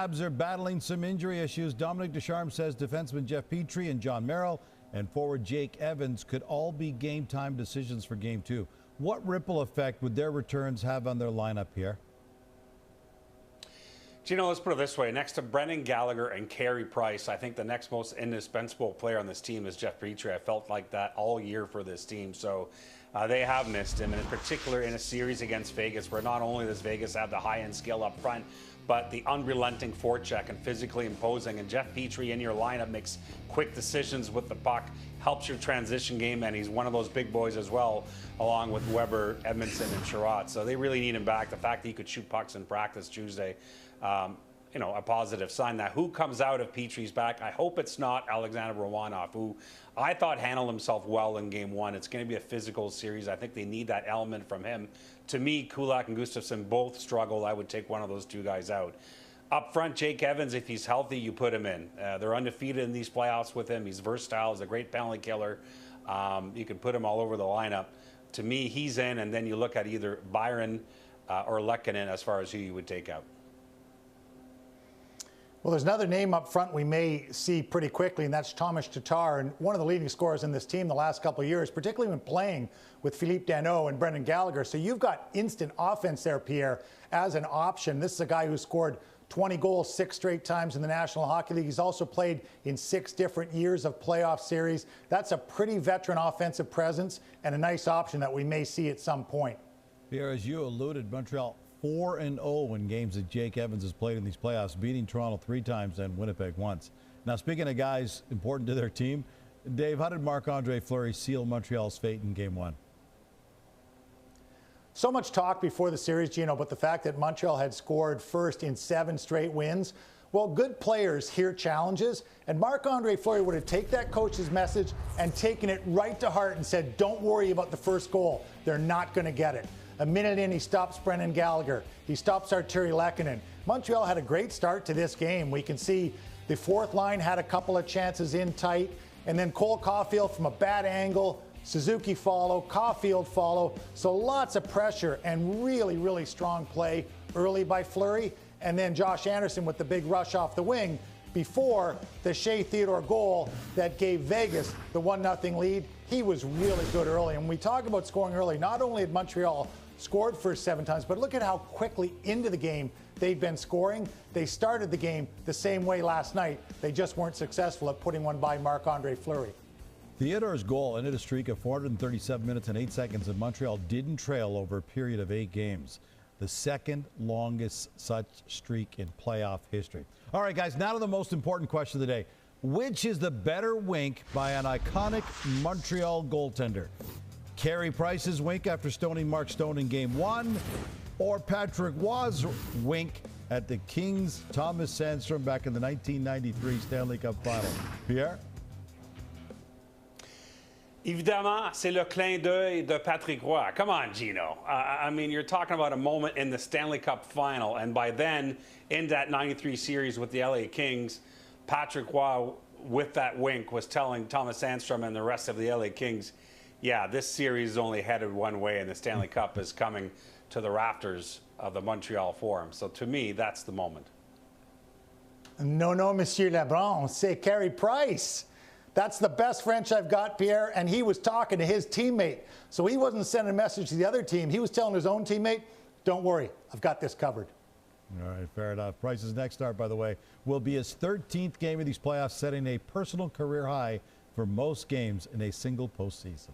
Habs are battling some injury issues. Dominic Deschamps says defenseman Jeff Petry and John Merrill and forward Jake Evans could all be game time decisions for Game 2. What ripple effect would their returns have on their lineup here? Gino, let's put it this way. Next to Brendan Gallagher and Carey Price, I think the next most indispensable player on this team is Jeff Petry. I felt like that all year for this team. So they have missed him, and in particular in a series against Vegas, where not only does Vegas have the high-end skill up front, but the unrelenting forecheck and physically imposing. And Jeff Petry in your lineup makes quick decisions with the puck, helps your transition game, and he's one of those big boys as well, along with Weber, Edmondson, and Sherratt. So they really need him back. The fact that he could shoot pucks in practice Tuesday, a positive sign. Now, who comes out of Petry's back? I hope it's not Alexander Romanov, who I thought handled himself well in Game 1. It's going to be a physical series. I think they need that element from him. To me, Kulak and Gustafsson both struggled. I would take one of those two guys out. Up front, Jake Evans, if he's healthy, you put him in. They're undefeated in these playoffs with him. He's versatile. He's a great penalty killer. You can put him all over the lineup. To me, he's in, and then you look at either Byron or Lehkonen as far as who you would take out. Well, there's another name up front we may see pretty quickly, and that's Thomas Tatar, and one of the leading scorers in this team the last couple of years, particularly when playing with Philippe Danault and Brendan Gallagher. So you've got instant offense there, Pierre, as an option. This is a guy who scored 20 goals 6 straight times in the National Hockey League. He's also played in 6 different years of playoff series. That's a pretty veteran offensive presence and a nice option that we may see at some point. Pierre, as you alluded, Montreal 4-0 in games that Jake Evans has played in these playoffs, beating Toronto 3 times and Winnipeg once. Now, speaking of guys important to their team, Dave, how did Marc-André Fleury seal Montreal's fate in Game 1? So much talk before the series, Gino, about the fact that Montreal had scored first in 7 straight wins. Well, good players hear challenges, and Marc-André Fleury would have taken that coach's message and taken it right to heart and said, don't worry about the first goal. They're not going to get it. A minute in, he stops Brendan Gallagher. He stops Artturi Lehkonen. Montreal had a great start to this game. We can see the fourth line had a couple of chances in tight, and then Cole Caulfield from a bad angle, Suzuki follow, Caulfield follow. So lots of pressure and really, really strong play early by Fleury. And then Josh Anderson with the big rush off the wing before the Shea Theodore goal that gave Vegas the 1-0 lead. He was really good early. And when we talk about scoring early, not only had Montreal scored first 7 times, but look at how quickly into the game they've been scoring. They started the game the same way last night. They just weren't successful at putting one by Marc-André Fleury. Theodore's goal ended a streak of 437 minutes and 8 seconds, and Montreal didn't trail over a period of 8 games. The second longest such streak in playoff history. All right, guys, now to the most important question of the day. Which is the better wink by an iconic Montreal goaltender? Carey Price's wink after stoning Mark Stone in Game 1, or Patrick Roy's wink at the Kings' Thomas Sandstrom back in the 1993 Stanley Cup Final? Pierre? Évidemment, c'est le clin d'œil de Patrick Roy. Come on, Gino. I mean, you're talking about a moment in the Stanley Cup Final, and by then, in that 93 series with the LA Kings, Patrick Roy, with that wink, was telling Thomas Sandstrom and the rest of the LA Kings, yeah, this series is only headed one way, and the Stanley Cup is coming to the rafters of the Montreal Forum. So to me, that's the moment. No, Monsieur Lebrun, c'est Carey Price. That's the best French I've got, Pierre, and he was talking to his teammate. So he wasn't sending a message to the other team. He was telling his own teammate, don't worry, I've got this covered. All right, fair enough. Price's next start, by the way, will be his 13th game of these playoffs, setting a personal career high for most games in a single postseason.